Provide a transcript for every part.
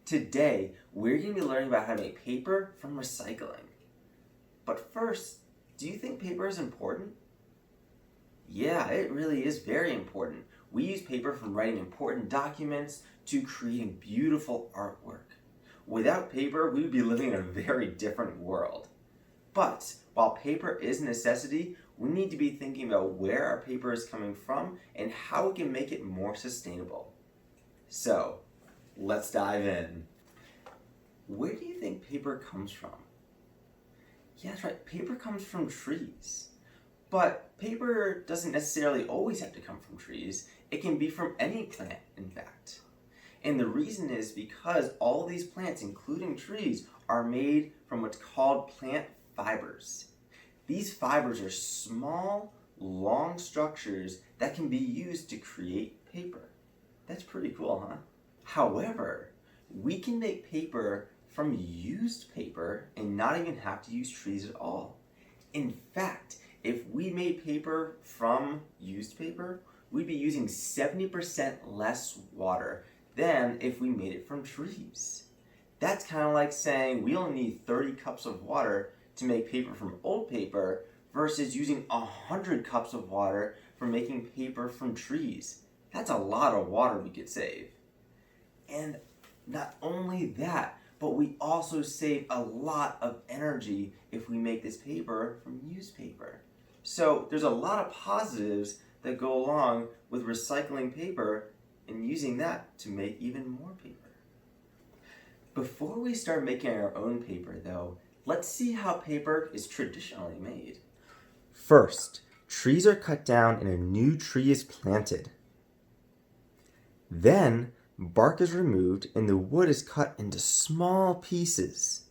Today, we're going to be learning about how to make paper from recycling. But first, do you think paper is important? Yeah, it really is very important. We use paper from writing important documents to creating beautiful artwork. Without paper, we would be living in a very different world. But while paper is a necessity, we need to be thinking about where our paper is coming from and how we can make it more sustainable. So, let's dive in. Where do you think paper comes from? Yeah, that's right, paper comes from trees. But paper doesn't necessarily always have to come from trees. It can be from any plant, in fact. And the reason is because all of these plants, including trees, are made from what's called plant fibers. These fibers are small, long structures that can be used to create paper. That's pretty cool, huh? However, we can make paper from used paper and not even have to use trees at all. In fact, if we made paper from used paper, we'd be using 70% less water than if we made it from trees. That's kind of like saying we only need 30 cups of water to make paper from old paper versus using 100 cups of water for making paper from trees. That's a lot of water we could save. And not only that, but we also save a lot of energy if we make this paper from used paper. So there's a lot of positives that go along with recycling paper and using that to make even more paper. Before we start making our own paper though, let's see how paper is traditionally made. First, trees are cut down and a new tree is planted. Then, bark is removed and the wood is cut into small pieces.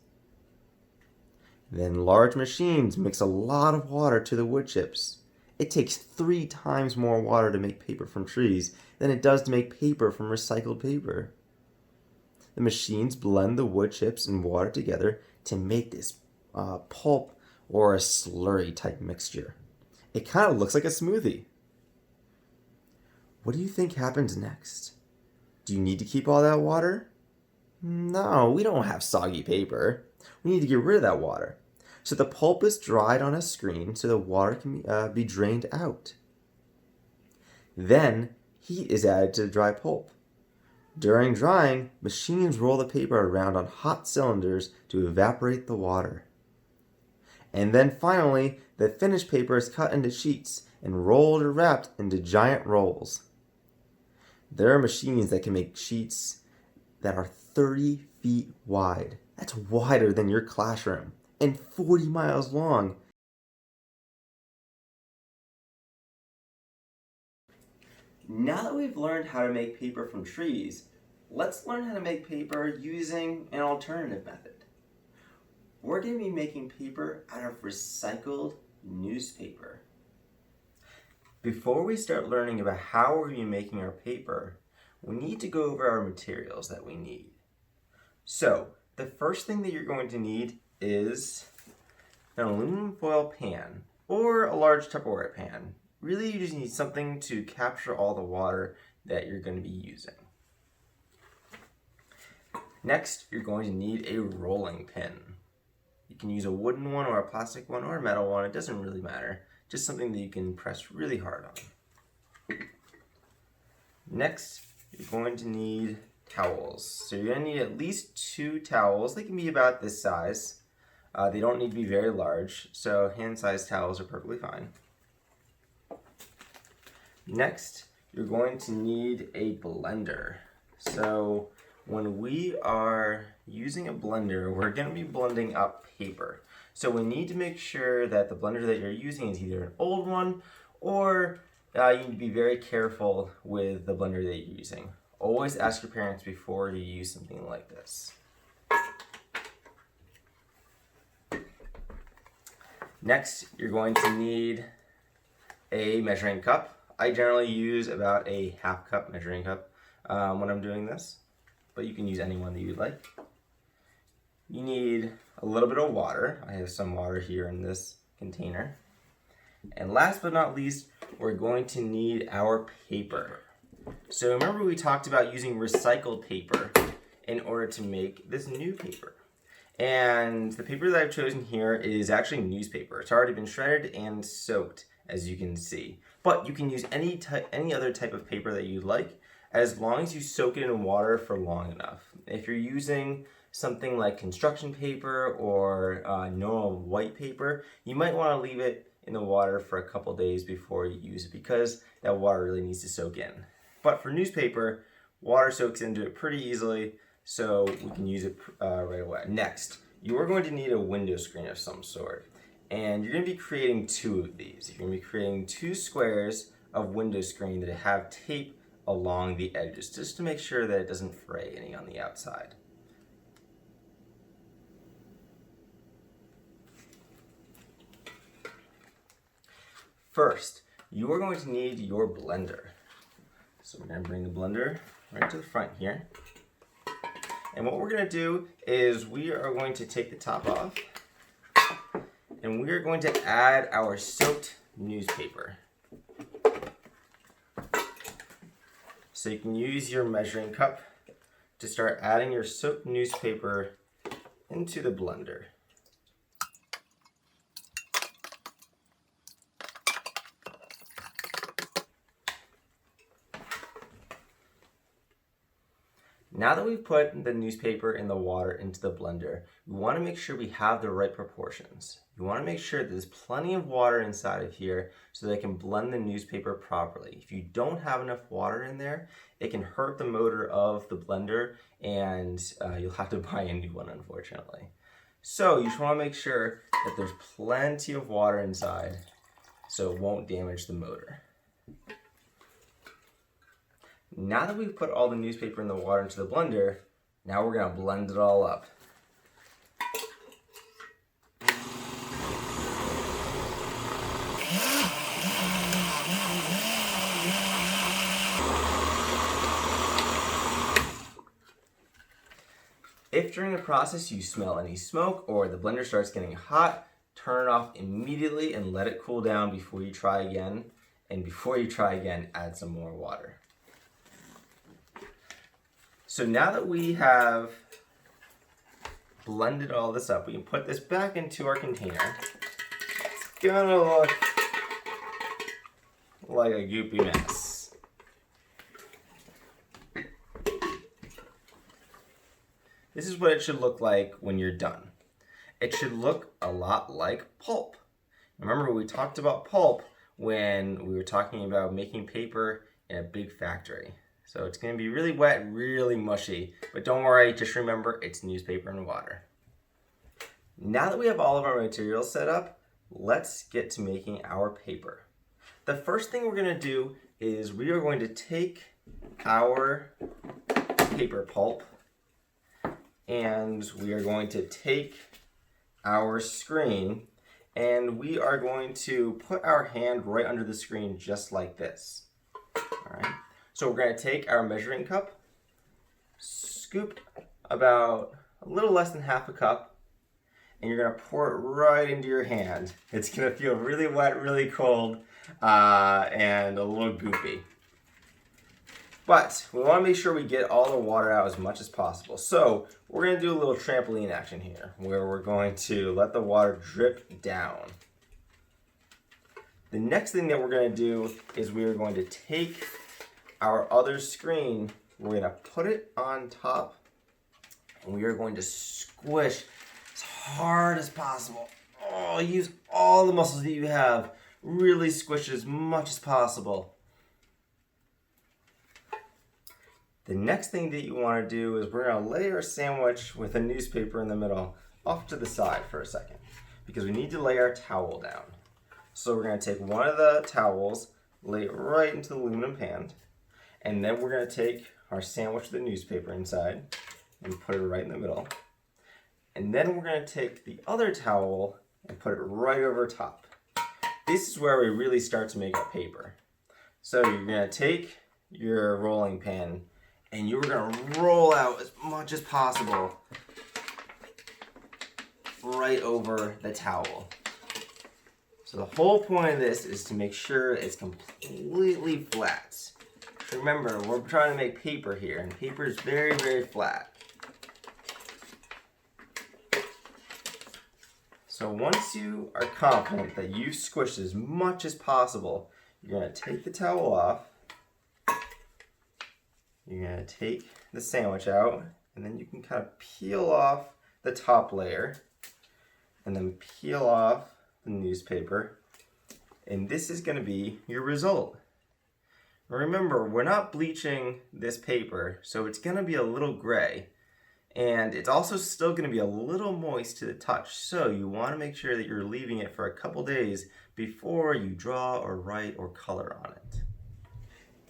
Then large machines mix a lot of water to the wood chips. It takes 3 times more water to make paper from trees than it does to make paper from recycled paper. The machines blend the wood chips and water together to make this pulp or a slurry type mixture. It kind of looks like a smoothie. What do you think happens next? Do you need to keep all that water? No, we don't have soggy paper. We need to get rid of that water. So the pulp is dried on a screen so the water can be drained out. Then heat is added to the dry pulp. During drying, machines roll the paper around on hot cylinders to evaporate the water. And then finally, the finished paper is cut into sheets and rolled or wrapped into giant rolls. There are machines that can make sheets that are 30 feet wide. That's wider than your classroom and 40 miles long. Now that we've learned how to make paper from trees, let's learn how to make paper using an alternative method. We're going to be making paper out of recycled newspaper. Before we start learning about how we're going to be making our paper, we need to go over our materials that we need. So, the first thing that you're going to need is an aluminum foil pan or a large Tupperware pan. Really, you just need something to capture all the water that you're going to be using. Next, you're going to need a rolling pin. You can use a wooden one or a plastic one or a metal one, it doesn't really matter. Just something that you can press really hard on. Next, you're going to need towels. So you're going to need at least 2 towels. They can be about this size. They don't need to be very large, so hand-sized towels are perfectly fine. Next, you're going to need a blender. So when we are using a blender, we're going to be blending up paper. So we need to make sure that the blender that you're using is either an old one or you need to be very careful with the blender that you're using. Always ask your parents before you use something like this. Next, you're going to need a measuring cup. I generally use about a 1/2 cup measuring cup when I'm doing this, but you can use any one that you'd like. You need a little bit of water. I have some water here in this container. And last but not least, we're going to need our paper. So remember we talked about using recycled paper in order to make this new paper. And the paper that I've chosen here is actually newspaper. It's already been shredded and soaked, as you can see. But you can use any other type of paper that you like, as long as you soak it in water for long enough. If you're using something like construction paper or normal white paper, you might want to leave it in the water for a couple days before you use it, because that water really needs to soak in. But for newspaper, water soaks into it pretty easily, so we can use it right away. Next, you are going to need a window screen of some sort. And you're going to be creating 2 of these. You're going to be creating 2 squares of window screen that have tape along the edges, just to make sure that it doesn't fray any on the outside. First, you are going to need your blender. So we're going to bring the blender right to the front here. And what we're going to do is we are going to take the top off, and we are going to add our soaked newspaper. So you can use your measuring cup to start adding your soaked newspaper into the blender. Now that we've put the newspaper and the water into the blender, we want to make sure we have the right proportions. You want to make sure that there's plenty of water inside of here so that it can blend the newspaper properly. If you don't have enough water in there, it can hurt the motor of the blender, and you'll have to buy a new one, unfortunately. So you just want to make sure that there's plenty of water inside so it won't damage the motor. Now that we've put all the newspaper and the water into the blender, now we're going to blend it all up. If during the process you smell any smoke or the blender starts getting hot, turn it off immediately and let it cool down before you try again. And before you try again, add some more water. So now that we have blended all this up, we can put this back into our container. It's gonna look like a goopy mess. This is what it should look like when you're done. It should look a lot like pulp. Remember, we talked about pulp when we were talking about making paper in a big factory. So it's going to be really wet, really mushy, but don't worry, just remember it's newspaper and water. Now that we have all of our materials set up, let's get to making our paper. The first thing we're going to do is we are going to take our paper pulp, and we are going to take our screen, and we are going to put our hand right under the screen just like this. All right. So we're going to take our measuring cup, scoop about a little less than half a cup, and you're going to pour it right into your hand. It's going to feel really wet, really cold, and a little goopy. But we want to make sure we get all the water out as much as possible. So we're going to do a little trampoline action here, where we're going to let the water drip down. The next thing that we're going to do is we are going to take our other screen, we're going to put it on top, and we are going to squish as hard as possible. Oh, use all the muscles that you have. Really squish as much as possible. The next thing that you want to do is we're going to lay our sandwich with a newspaper in the middle off to the side for a second, because we need to lay our towel down. So we're going to take one of the towels, lay it right into the aluminum pan, and then we're going to take our sandwich with the newspaper inside and put it right in the middle. And then we're going to take the other towel and put it right over top. This is where we really start to make our paper. So you're going to take your rolling pin and you're going to roll out as much as possible right over the towel. So the whole point of this is to make sure it's completely flat. Remember, we're trying to make paper here, and paper is very, very flat. So once you are confident that you've squished as much as possible, you're going to take the towel off. You're going to take the sandwich out, and then you can kind of peel off the top layer, and then peel off the newspaper, and this is going to be your result. Remember, we're not bleaching this paper, so it's going to be a little gray, and it's also still going to be a little moist to the touch, so you want to make sure that you're leaving it for a couple days before you draw or write or color on it.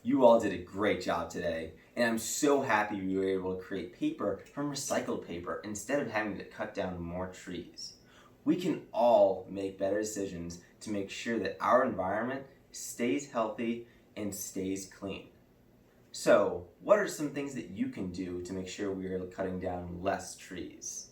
You all did a great job today, and I'm so happy you were able to create paper from recycled paper instead of having to cut down more trees. We can all make better decisions to make sure that our environment stays healthy and stays clean. So, what are some things that you can do to make sure we are cutting down less trees?